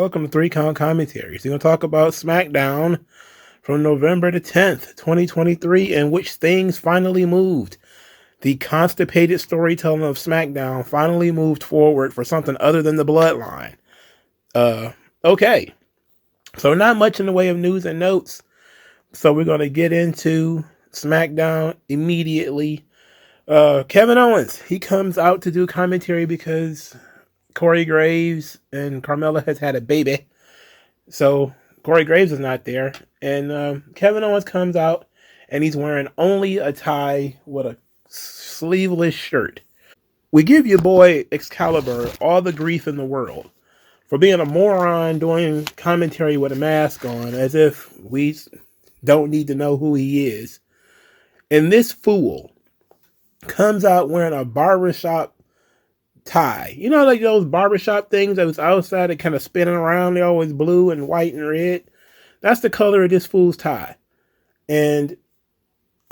Welcome to 3 Count Commentaries. We're going to talk about Smackdown from November the 10th, 2023, in which things finally moved. The constipated storytelling of Smackdown finally moved forward for something other than the bloodline. Okay. So not much in the way of news and notes. So we're going to get into Smackdown immediately. Kevin Owens, he comes out to do commentary because Corey Graves and Carmella has had a baby. So Corey Graves is not there. And Kevin Owens comes out and he's wearing only a tie with a sleeveless shirt. We give your boy Excalibur all the grief in the world for being a moron doing commentary with a mask on, as if we don't need to know who he is. And this fool comes out wearing a barbershop tie. You know, like those barbershop things that was outside and kind of spinning around. They're always blue and white and red. That's the color of this fool's tie. And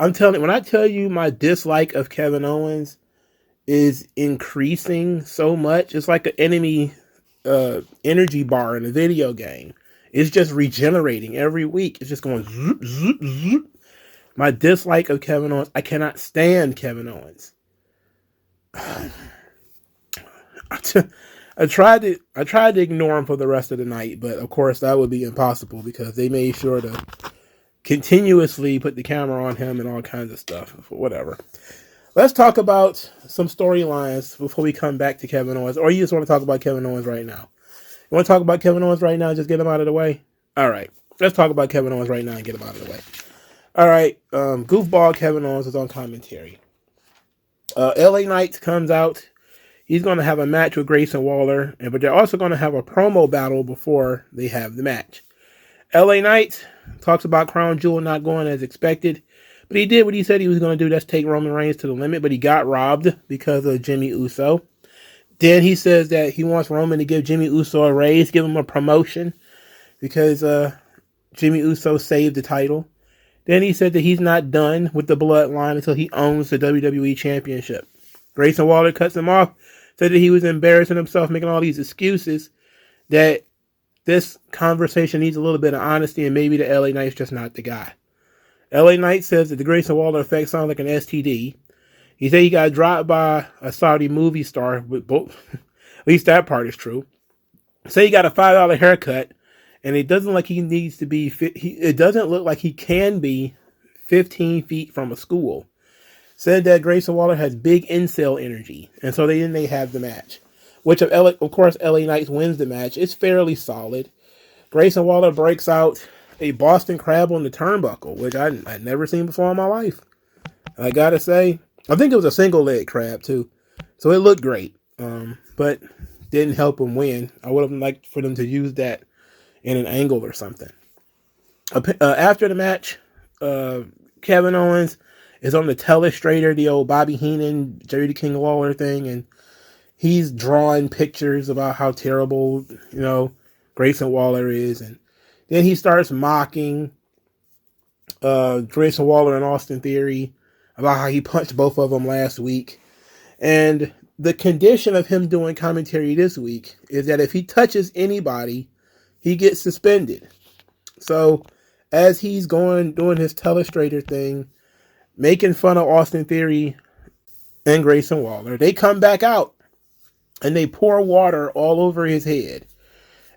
I'm telling you, when I tell you my dislike of Kevin Owens is increasing so much, it's like an enemy energy bar in a video game. It's just regenerating every week. It's just going zoop, zoop, zoop. My dislike of Kevin Owens, I cannot stand Kevin Owens. I tried to ignore him for the rest of the night, but of course that would be impossible because they made sure to continuously put the camera on him and all kinds of stuff. Whatever. Let's talk about some storylines before we come back to Kevin Owens. Or you just want to talk about Kevin Owens right now? You want to talk about Kevin Owens right now and just get him out of the way? All right. Let's talk about Kevin Owens right now and get him out of the way. All right. Goofball Kevin Owens is on commentary. LA Knight comes out. He's going to have a match with Grayson Waller, but they're also going to have a promo battle before they have the match. LA Knight talks about Crown Jewel not going as expected, but he did what he said he was going to do. That's take Roman Reigns to the limit, but he got robbed because of Jimmy Uso. Then he says that he wants Roman to give Jimmy Uso a raise, give him a promotion, because Jimmy Uso saved the title. Then he said that he's not done with the bloodline until he owns the WWE Championship. Grayson Waller cuts him off, said that he was embarrassing himself, making all these excuses, that this conversation needs a little bit of honesty, and maybe the LA Knight's just not the guy. LA Knight says that the Grayson Waller effect sounds like an STD. He said he got dropped by a Saudi movie star, with both. At least that part is true. Say he got a $5 haircut, and it doesn't look like he needs to be. It doesn't look like he can be 15 feet from a school. Said that Grayson Waller has big incel energy, and so they have the match, which of course LA Knight wins the match. It's fairly solid. Grayson Waller breaks out a Boston Crab on the turnbuckle, which I'd never seen before in my life. And I gotta say, I think it was a single leg crab too, so it looked great, but didn't help him win. I would have liked for them to use that in an angle or something. After the match, Kevin Owens is on the telestrator, the old Bobby Heenan, Jerry the King Lawler thing, and he's drawing pictures about how terrible, Grayson Waller is, and then he starts mocking Grayson Waller and Austin Theory about how he punched both of them last week. And the condition of him doing commentary this week is that if he touches anybody, he gets suspended. So as he's doing his telestrator thing, making fun of Austin Theory and Grayson Waller, they come back out and they pour water all over his head.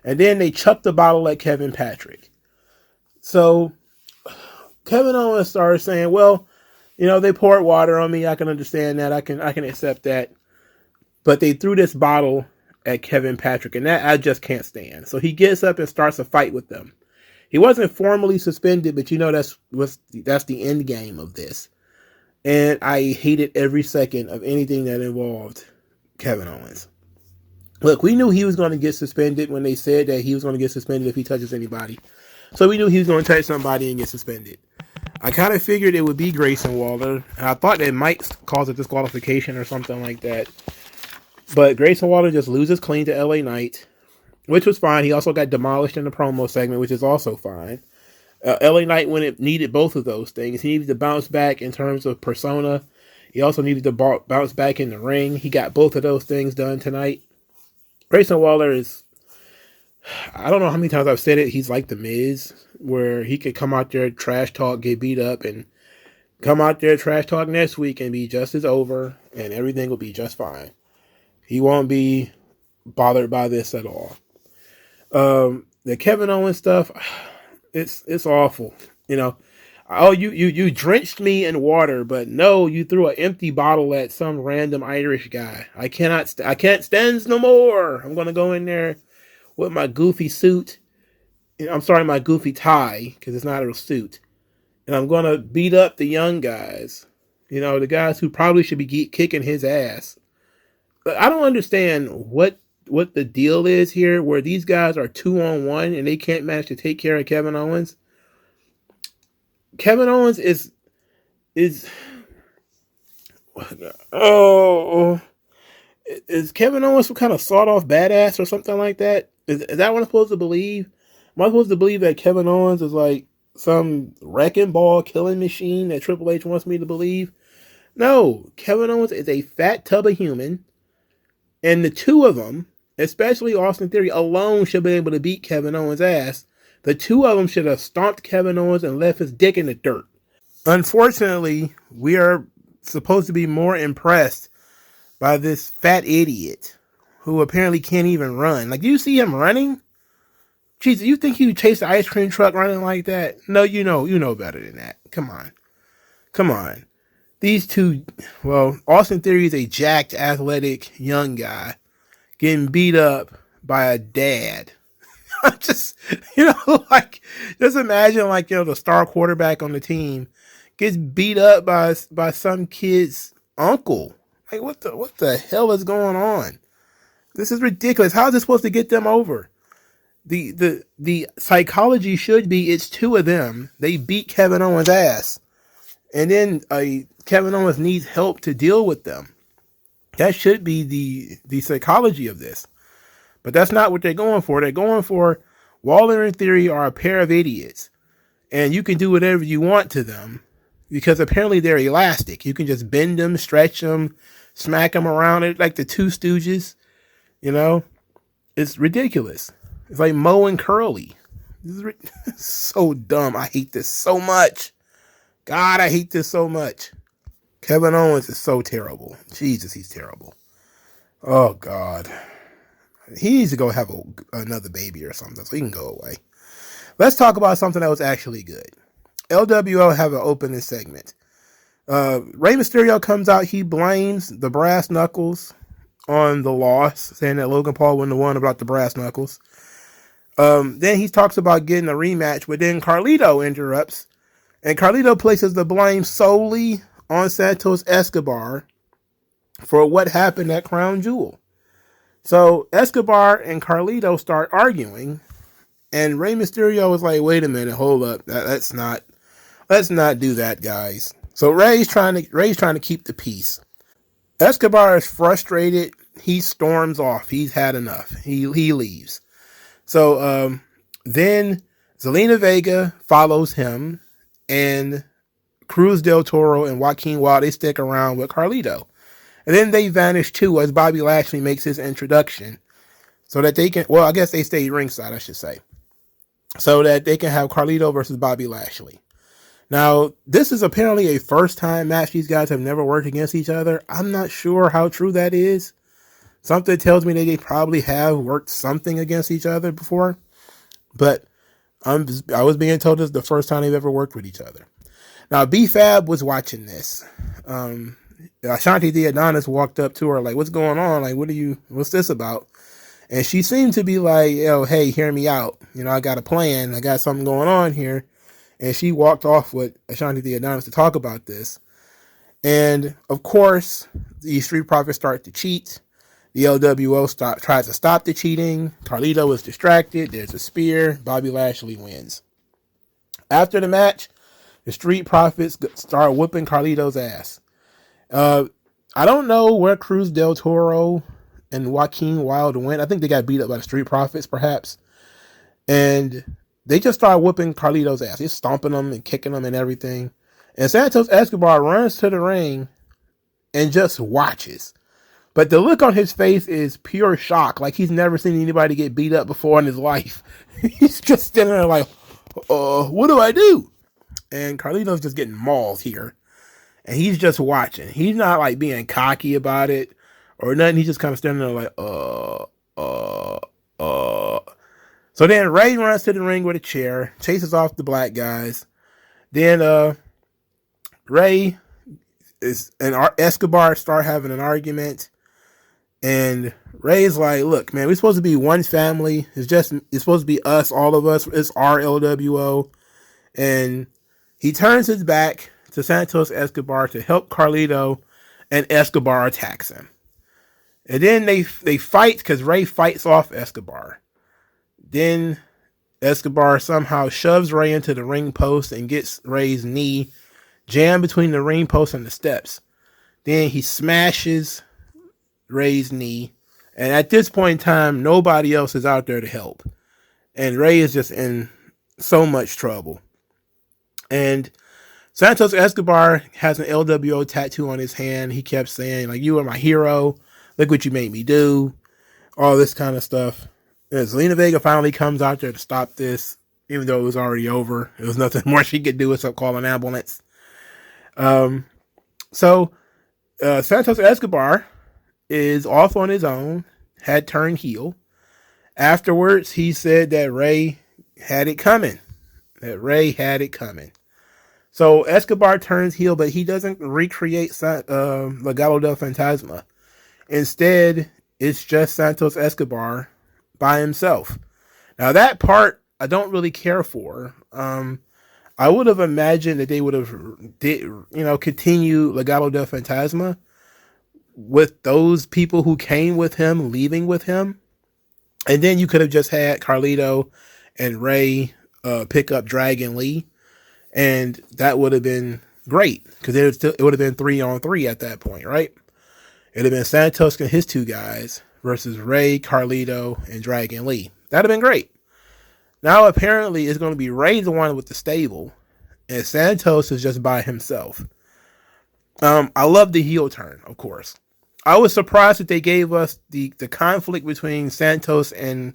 And then they chuck the bottle at Kevin Patrick. So Kevin Owens started saying, well, they poured water on me. I can understand that. I can accept that. But they threw this bottle at Kevin Patrick, and that I just can't stand. So he gets up and starts a fight with them. He wasn't formally suspended, but that's the end game of this. And I hated every second of anything that involved Kevin Owens. Look, we knew he was going to get suspended when they said that he was going to get suspended if he touches anybody. So we knew he was going to touch somebody and get suspended. I kind of figured it would be Grayson Waller, and I thought it might cause a disqualification or something like that. But Grayson Waller just loses clean to LA Knight, which was fine. He also got demolished in the promo segment, which is also fine. LA Knight, when it needed both of those things, he needed to bounce back in terms of persona. He also needed to bounce back in the ring. He got both of those things done tonight. Grayson Waller is I don't know how many times I've said it. He's like the Miz, where he could come out there, trash talk, get beat up, and come out there, trash talk next week and be just as over, and everything will be just fine. He won't be bothered by this at all. The Kevin Owens stuff, it's awful. You know, oh, you drenched me in water, but no, you threw an empty bottle at some random Irish guy. I can't stand no more. I'm gonna go in there with my goofy suit. I'm sorry, my goofy tie, because it's not a suit. And I'm gonna beat up the young guys. You know, the guys who probably should be kicking his ass. But I don't understand what the deal is here, where these guys are 2-on-1 and they can't manage to take care of Kevin Owens. Kevin Owens is Kevin Owens some kind of sawed-off badass or something like that? Is that what I'm supposed to believe? Am I supposed to believe that Kevin Owens is like some wrecking ball killing machine that Triple H wants me to believe? No, Kevin Owens is a fat tub of human, and the two of them, especially Austin Theory alone, should be able to beat Kevin Owens' ass. The two of them should have stomped Kevin Owens and left his dick in the dirt. Unfortunately, we are supposed to be more impressed by this fat idiot who apparently can't even run. Like, do you see him running? Jeez, you think he would chase the ice cream truck running like that? No, you know better than that. Come on. These two, well, Austin Theory is a jacked, athletic, young guy getting beat up by a dad. Just, like, just imagine, like, the star quarterback on the team gets beat up by some kid's uncle. Like, what the hell is going on? This is ridiculous. How is this supposed to get them over? The psychology should be it's two of them. They beat Kevin Owens' ass. And then Kevin Owens needs help to deal with them. That should be the psychology of this. But that's not what they're going for. They're going for Waller and Theory are a pair of idiots. And you can do whatever you want to them. Because apparently they're elastic. You can just bend them, stretch them, smack them around it like the Two Stooges. It's ridiculous. It's like Moe and Curly. This is so dumb. I hate this so much. God, I hate this so much. Kevin Owens is so terrible. Jesus, he's terrible. Oh, God. He needs to go have another baby or something so he can go away. Let's talk about something that was actually good. LWO have an opening segment. Rey Mysterio comes out. He blames the Brass Knuckles on the loss, saying that Logan Paul wouldn't have won about the Brass Knuckles. Then he talks about getting a rematch, but then Carlito interrupts, and Carlito places the blame solely on Santos Escobar for what happened at Crown Jewel. So Escobar and Carlito start arguing, and Rey Mysterio is like, "Wait a minute, hold up, let's not do that, guys." So Rey's trying to keep the peace. Escobar is frustrated. He storms off. He's had enough. He leaves. So then Zelina Vega follows him, and Cruz del Toro and Joaquin Wilde, they stick around with Carlito. And then they vanish too as Bobby Lashley makes his introduction so that they can, well, I guess they stay ringside, I should say, so that they can have Carlito versus Bobby Lashley. Now, this is apparently a first-time match. These guys have never worked against each other. I'm not sure how true that is. Something tells me that they probably have worked something against each other before, but I was being told this is the first time they've ever worked with each other. Now, B-Fab was watching this. Ashanti the Adonis walked up to her like, "What's going on? Like, what's this about?" And she seemed to be like, "Yo, hey, hear me out. I got a plan. I got something going on here." And she walked off with Ashanti the Adonis to talk about this. And of course, the Street Profits start to cheat. The LWO tries to stop the cheating. Carlito is distracted. There's a spear. Bobby Lashley wins. After the match, the Street Profits start whooping Carlito's ass. I don't know where Cruz del Toro and Joaquin Wilde went. I think they got beat up by the Street Profits, perhaps. And they just start whooping Carlito's ass. He's stomping them and kicking them and everything. And Santos Escobar runs to the ring and just watches. But the look on his face is pure shock, like he's never seen anybody get beat up before in his life. He's just standing there like, what do I do? And Carlito's just getting mauled here. And he's just watching. He's not like being cocky about it or nothing. He's just kind of standing there like, So then Ray runs to the ring with a chair, chases off the black guys. Then Ray and Escobar start having an argument. And Ray's like, look, man, we're supposed to be one family. It's supposed to be us, all of us. It's our LWO. And he turns his back to Santos Escobar to help Carlito, and Escobar attacks him. And then they fight because Ray fights off Escobar. Then Escobar somehow shoves Ray into the ring post and gets Ray's knee jammed between the ring post and the steps. Then he smashes Ray's knee. And at this point in time, nobody else is out there to help. And Ray is just in so much trouble. And Santos Escobar has an LWO tattoo on his hand. He kept saying, like, you are my hero. Look what you made me do. All this kind of stuff. And Zelina Vega finally comes out there to stop this, even though it was already over. There was nothing more she could do except call an ambulance. So Santos Escobar is off on his own, had turned heel. Afterwards, he said that Ray had it coming. So Escobar turns heel, but he doesn't recreate Legado del Fantasma. Instead, it's just Santos Escobar by himself. Now that part I don't really care for. I would have imagined that they would have continue Legado del Fantasma with those people who came with him leaving with him, and then you could have just had Carlito and Ray pick up Dragon Lee, and that would have been great because it would have been 3-on-3 at that point, right? It'd have been Santos and his two guys versus Ray, Carlito, and Dragon Lee. That'd have been great. Now apparently it's going to be Ray the one with the stable, and Santos is just by himself. I love the heel turn, of course. I was surprised that they gave us the conflict between Santos and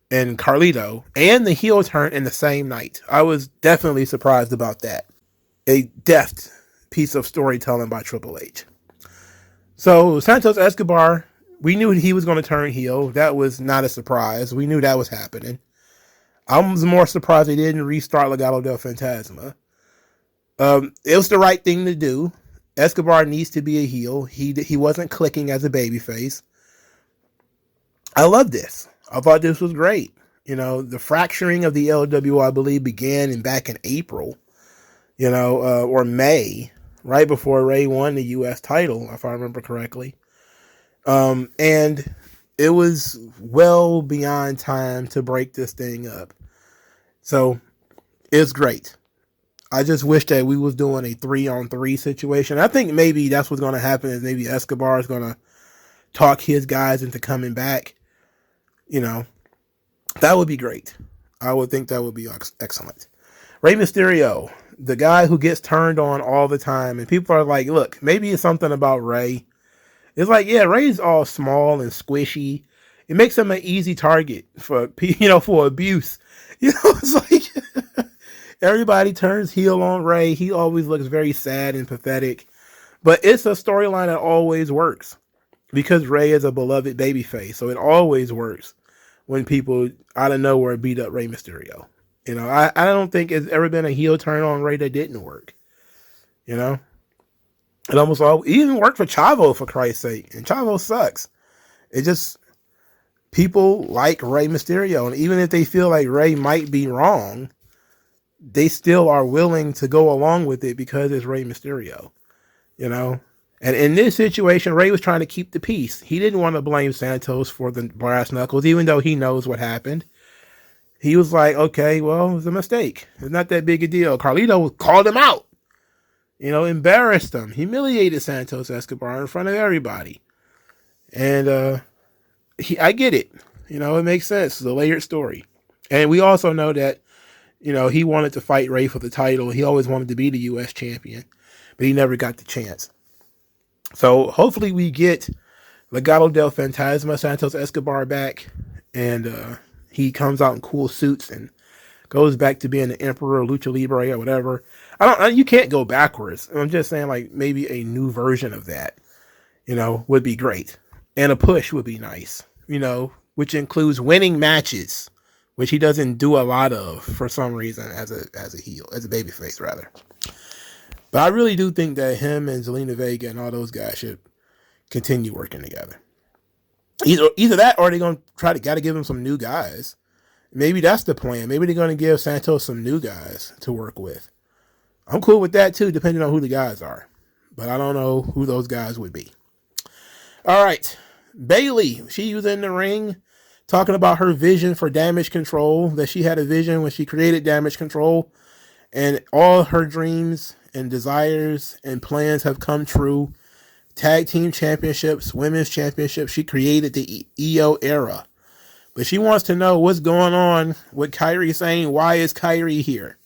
Carlito and the heel turn in the same night. I was definitely surprised about that. A deft piece of storytelling by Triple H. So Santos Escobar, we knew he was going to turn heel. That was not a surprise. We knew that was happening. I was more surprised they didn't restart Legado del Fantasma. It was the right thing to do. Escobar needs to be a heel. He wasn't clicking as a babyface. I love this. I thought this was great. The fracturing of the LWO, I believe, began back in April, or May, right before Ray won the U.S. title, if I remember correctly. And it was well beyond time to break this thing up. So it's great. I just wish that we was doing a 3-on-3 situation. I think maybe that's what's going to happen is maybe Escobar is going to talk his guys into coming back. That would be great. I would think that would be excellent. Rey Mysterio, the guy who gets turned on all the time. And people are like, look, maybe it's something about Rey. It's like, yeah, Rey's all small and squishy. It makes him an easy target for abuse. It's like everybody turns heel on Rey. He always looks very sad and pathetic. But it's a storyline that always works because Rey is a beloved babyface. So it always works when people out of nowhere beat up Rey Mysterio. I don't think it's ever been a heel turn on Rey that didn't work. It almost always even worked for Chavo, for Christ's sake. And Chavo sucks. It just, people like Rey Mysterio. And even if they feel like Rey might be wrong, they still are willing to go along with it because it's Rey Mysterio. And in this situation, Rey was trying to keep the peace. He didn't want to blame Santos for the brass knuckles, even though he knows what happened. He was like, okay, well, it was a mistake. It's not that big a deal. Carlito called him out. Embarrassed him. Humiliated Santos Escobar in front of everybody. And I get it. It makes sense. It's a layered story. And we also know that, he wanted to fight Rey for the title. He always wanted to be the U.S. champion. But he never got the chance. So hopefully we get Legado del Fantasma, Santos Escobar back, and he comes out in cool suits and goes back to being the Emperor, Lucha Libre, or whatever. You can't go backwards. I'm just saying, like, maybe a new version of that, would be great. And a push would be nice, which includes winning matches, which he doesn't do a lot of for some reason as a heel, as a babyface rather. But I really do think that him and Zelina Vega and all those guys should continue working together. Either that or they're going to gotta give him some new guys. Maybe that's the plan. Maybe they're going to give Santos some new guys to work with. I'm cool with that too, depending on who the guys are. But I don't know who those guys would be. All right. Bayley, she was in the ring talking about her vision for Damage Control, that she had a vision when she created Damage Control, and all her dreams and desires and plans have come true. Tag team championships, women's championships. She created the EO era. But she wants to know what's going on with Kairi Sane. Why is Kairi here?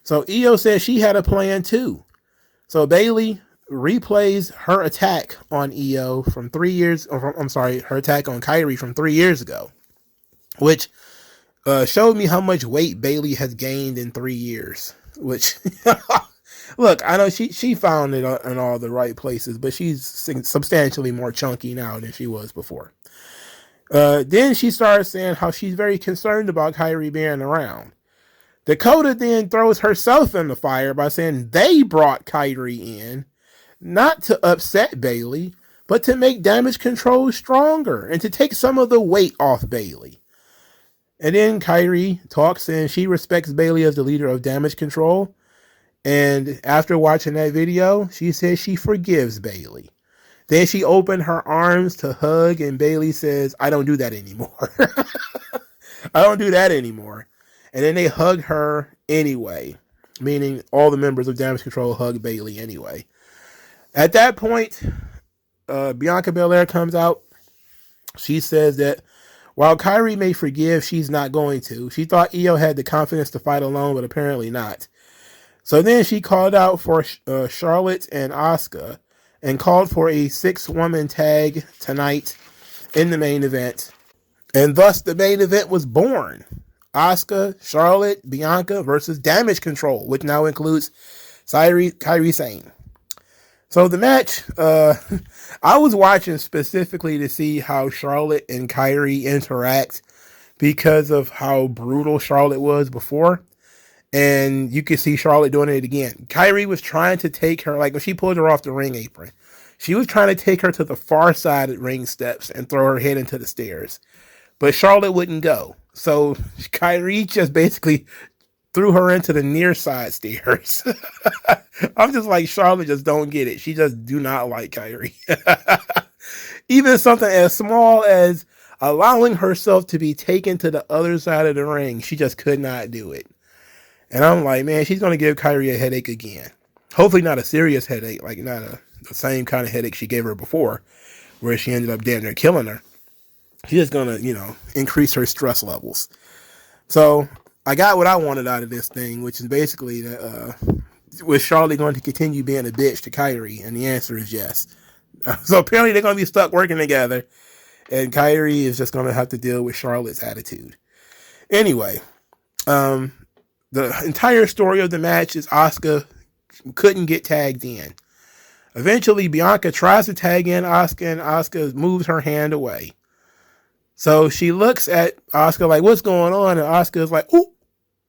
So EO says she had a plan too. So Bayley replays her attack on EO from 3 years, her attack on Kairi from 3 years ago, which showed me how much weight Bayley has gained in 3 years, which, look, I know she found it in all the right places, but she's substantially more chunky now than she was before. Then she started saying how she's very concerned about Kairi being around. Dakota then throws herself in the fire by saying they brought Kairi in not to upset Bayley, but to make Damage Control stronger and to take some of the weight off Bayley. And then Kairi talks and she respects Bayley as the leader of Damage Control. And after watching that video, she says she forgives Bayley. Then she opened her arms to hug, and Bayley says, I don't do that anymore. I don't do that anymore. And then they hug her anyway, meaning all the members of Damage Control hug Bayley anyway. At that point, Bianca Belair comes out. She says that while Kairi may forgive, she's not going to. She thought Io had the confidence to fight alone, but apparently not. So then she called out for Charlotte and Asuka, and called for a 6-woman tag tonight in the main event. And thus the main event was born. Asuka, Charlotte, Bianca versus Damage Control, which now includes Kairi Sane. So the match, I was watching specifically to see how Charlotte and Kairi interact because of how brutal Charlotte was before. And you could see Charlotte doing it again. Kairi was trying to take her, like when she pulled her off the ring apron, she was trying to take her to the far side of ring steps and throw her head into the stairs. But Charlotte wouldn't go. So Kairi just basically threw her into the near side stairs. I'm just like, Charlotte just don't get it. She just do not like Kairi. Even something as small as allowing herself to be taken to the other side of the ring, she just could not do it. And I'm like, man, she's going to give Kairi a headache again. Hopefully not a serious headache, like not the same kind of headache she gave her before, where she ended up damn near killing her. She's just going to, increase her stress levels. So I got what I wanted out of this thing, which is basically that, was Charlotte going to continue being a bitch to Kairi? And the answer is yes. So apparently they're going to be stuck working together, and Kairi is just going to have to deal with Charlotte's attitude. Anyway, the entire story of the match is Asuka couldn't get tagged in. Eventually, Bianca tries to tag in Asuka, and Asuka moves her hand away. So she looks at Asuka like, what's going on? And Asuka's like, ooh,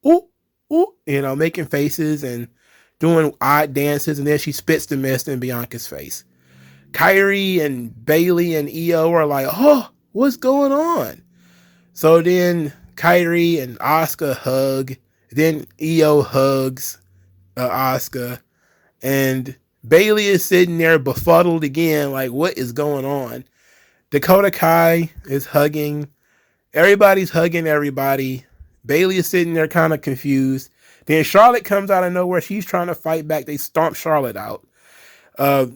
ooh, ooh, making faces and doing odd dances. And then she spits the mist in Bianca's face. Kairi and Bayley and Io are like, oh, what's going on? So then Kairi and Asuka hug. Then Io hugs Asuka, and Bayley is sitting there befuddled again, like, what is going on? Dakota Kai is hugging. Everybody's hugging everybody. Bayley is sitting there kind of confused. Then Charlotte comes out of nowhere. She's trying to fight back. They stomp Charlotte out.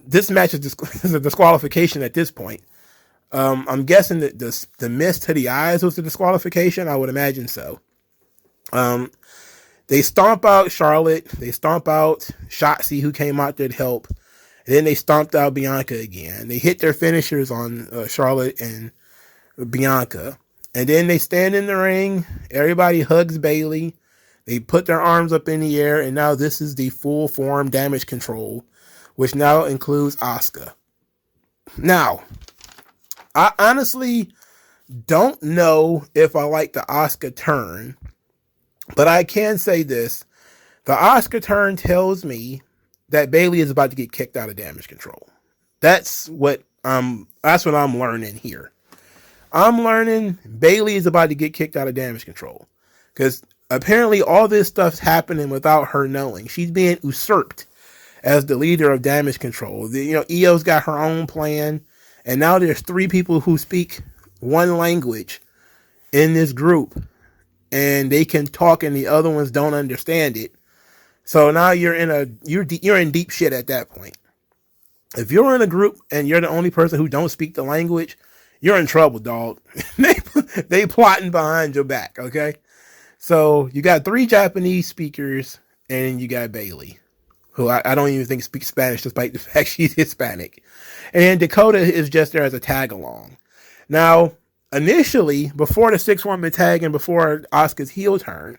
This match is a disqualification at this point. I'm guessing that the mist to the eyes was the disqualification. I would imagine so. They stomp out Charlotte. They stomp out Shotzi, who came out there to help. And then they stomped out Bianca again. They hit their finishers on Charlotte and Bianca. And then they stand in the ring. Everybody hugs Bayley. They put their arms up in the air. And now this is the full form Damage Control, which now includes Asuka. Now, I honestly don't know if I like the Asuka turn, but I can say this. The Asuka turn tells me that Bayley is about to get kicked out of Damage Control. That's what I'm learning here. I'm learning Bayley is about to get kicked out of Damage Control, because apparently all this stuff's happening without her knowing. She's being usurped as the leader of Damage Control. Io's got her own plan, and now there's 3 people who speak one language in this group, and they can talk, and the other ones don't understand it. So now you're in deep shit at that point. If you're in a group and you're the only person who don't speak the language, you're in trouble, dog. they plotting behind your back, okay? So you got 3 Japanese speakers, and you got Bayley, who I don't even think speaks Spanish, despite the fact she's Hispanic. And Dakota is just there as a tag-along. Now, initially, before the 6-woman tag and before Asuka's heel turn,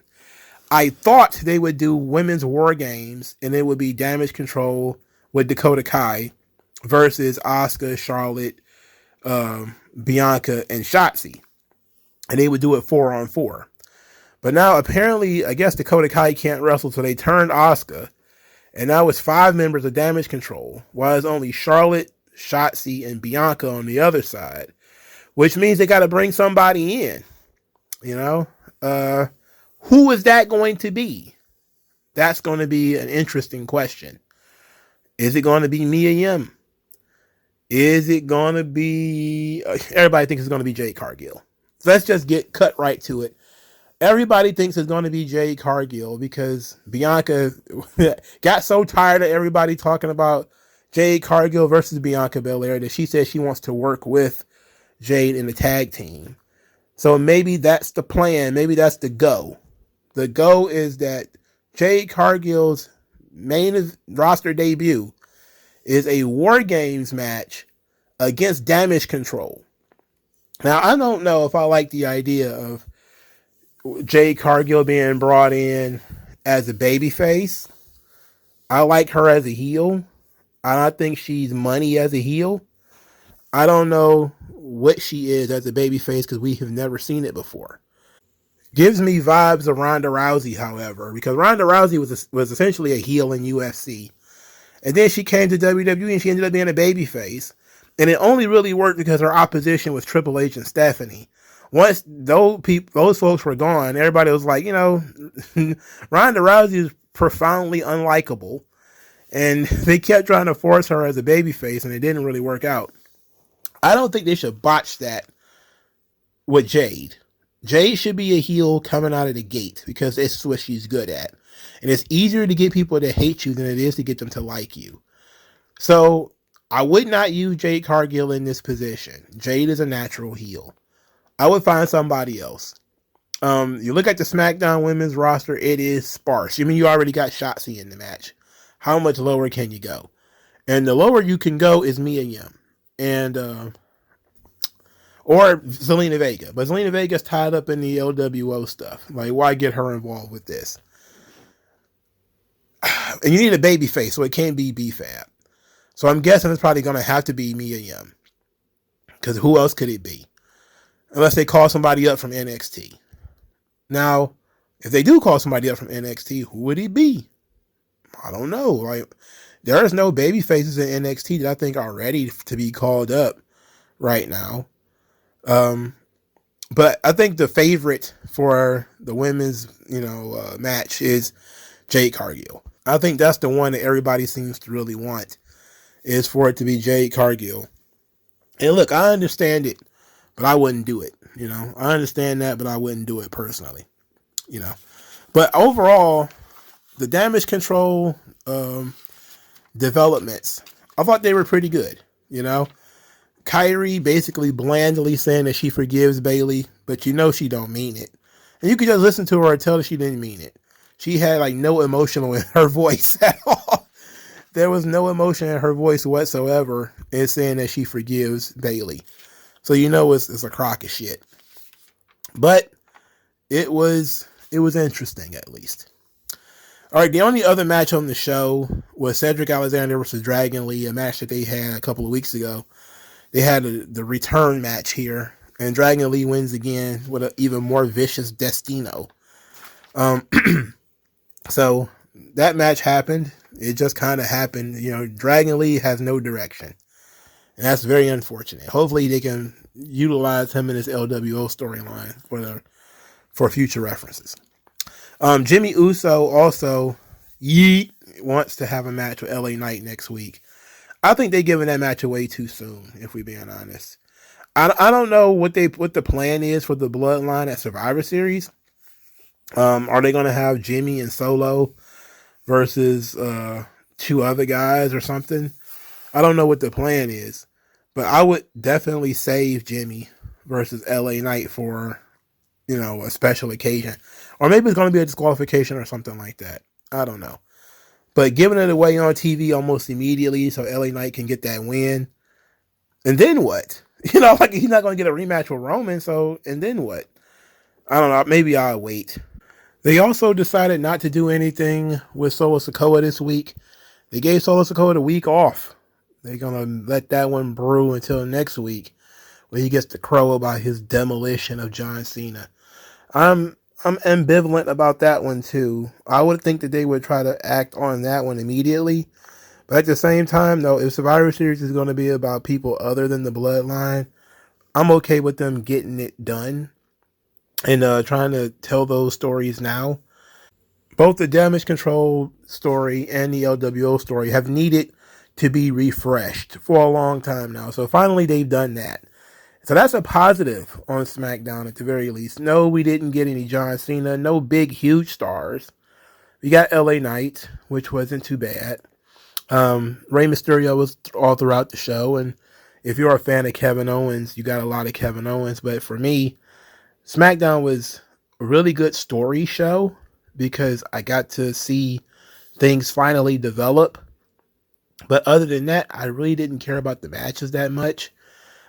I thought they would do women's war games, and it would be Damage Control with Dakota Kai versus Asuka, Charlotte, Bianca, and Shotzi. And they would do it 4-on-4. But now, apparently, I guess Dakota Kai can't wrestle, so they turned Asuka. And now it's 5 members of Damage Control, while it's only Charlotte, Shotzi, and Bianca on the other side. Which means they got to bring somebody in. Who is that going to be? That's going to be an interesting question. Is it going to be Mia Yim? Is it going to be... everybody thinks it's going to be Jade Cargill. So let's just get cut right to it. Everybody thinks it's going to be Jade Cargill because Bianca got so tired of everybody talking about Jade Cargill versus Bianca Belair that she said she wants to work with Jade in the tag team. So maybe that's the plan. Maybe that's the go. The go is that Jade Cargill's main roster debut is a War Games match against Damage Control. Now, I don't know if I like the idea of Jade Cargill being brought in as a babyface. I like her as a heel. I think she's money as a heel. I don't know what she is as a babyface because we have never seen it before. Gives me vibes of Ronda Rousey, however, because Ronda Rousey was essentially a heel in UFC. And then she came to WWE and she ended up being a babyface. And it only really worked because her opposition was Triple H and Stephanie. Once those folks were gone, everybody was like, Ronda Rousey is profoundly unlikable. And they kept trying to force her as a babyface, and it didn't really work out. I don't think they should botch that with Jade. Jade should be a heel coming out of the gate because it's what she's good at. And it's easier to get people to hate you than it is to get them to like you. So I would not use Jade Cargill in this position. Jade is a natural heel. I would find somebody else. You look at the SmackDown women's roster, it is sparse. You already got Shotzi in the match. How much lower can you go? And the lower you can go is Mia Yim. And, or Zelina Vega. But Zelina Vega's tied up in the LWO stuff. Like, why get her involved with this? And you need a baby face, so it can't be B-Fab. So I'm guessing it's probably going to have to be Mia Yim. Because who else could it be? Unless they call somebody up from NXT. Now, if they do call somebody up from NXT, who would it be? I don't know. Like, there's no baby faces in NXT that I think are ready to be called up right now. But I think the favorite for the women's, match is Jade Cargill. I think that's the one that everybody seems to really want, is for it to be Jade Cargill. And look, I understand it, but I wouldn't do it. I understand that, but I wouldn't do it personally. But overall, the Damage Control developments, I thought they were pretty good. Kyrie basically blandly saying that she forgives Bayley, but she don't mean it. And you could just listen to her and tell that she didn't mean it. She had no emotional in her voice at all. There was no emotion in her voice whatsoever in saying that she forgives Bayley. So you know it's a crock of shit. But it was interesting at least. All right, the only other match on the show was Cedric Alexander versus Dragon Lee, a match that they had a couple of weeks ago. They had the return match here, and Dragon Lee wins again with an even more vicious Destino. So that match happened. It just kind of happened. You know, Dragon Lee has no direction, and that's very unfortunate. Hopefully, they can utilize him in this LWO storyline for future references. Jimmy Uso also wants to have a match with LA Knight next week. I think they're giving that match away too soon, if we're being honest. I don't know what the plan is for the Bloodline at Survivor Series. Are they going to have Jimmy and Solo versus two other guys or something? I don't know what the plan is, but I would definitely save Jimmy versus LA Knight for, you know, a special occasion. Or maybe it's going to be a disqualification or something like that. I don't know. But giving it away on TV almost immediately so LA Knight can get that win. And then what? You know, like he's not going to get a rematch with Roman, so, and then what? I don't know. Maybe I'll wait. They also decided not to do anything with Solo Sikoa this week. They gave Solo Sikoa the week off. They're going to let that one brew until next week when he gets to crow about his demolition of John Cena. I'm ambivalent about that one too. I would think that they would try to act on that one immediately. But at the same time, though, if Survivor Series is going to be about people other than the Bloodline, I'm okay with them getting it done and trying to tell those stories now. Both the Damage Control story and the LWO story have needed to be refreshed for a long time now. So finally they've done that. So that's a positive on SmackDown at the very least. No, we didn't get any John Cena. No big, huge stars. We got LA Knight, which wasn't too bad. Rey Mysterio was all throughout the show. And if you're a fan of Kevin Owens, you got a lot of Kevin Owens. But for me, SmackDown was a really good story show because I got to see things finally develop. But other than that, I really didn't care about the matches that much.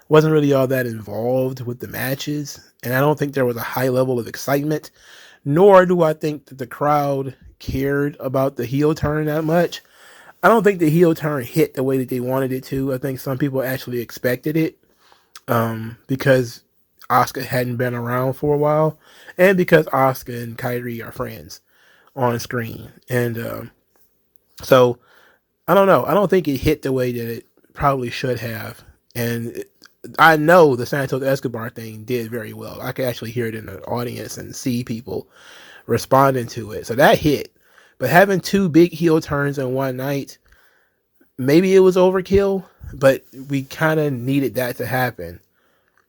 Wasn't really all that involved with the matches, and I don't think there was a high level of excitement, nor do I think that the crowd cared about the heel turn that much. I don't think the heel turn hit the way that they wanted it to. I think some people actually expected it because Asuka hadn't been around for a while, and because Asuka and Kairi are friends on screen. And so, I don't know. I don't think it hit the way that it probably should have. And I know the Santos Escobar thing did very well. I could actually hear it in the audience and see people responding to it. So that hit. But having two big heel turns in one night, maybe it was overkill, but we kind of needed that to happen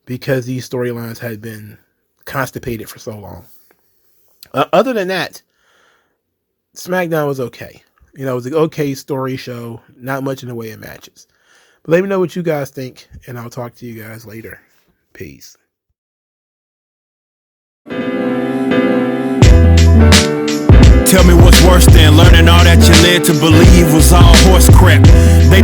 because these storylines had been constipated for so long. Other than that, SmackDown was okay. You know, it was an okay story show, not much in the way of matches. But let me know what you guys think, and I'll talk to you guys later. Peace. Tell me what's worse than learning all that you led to believe was all horse crap. They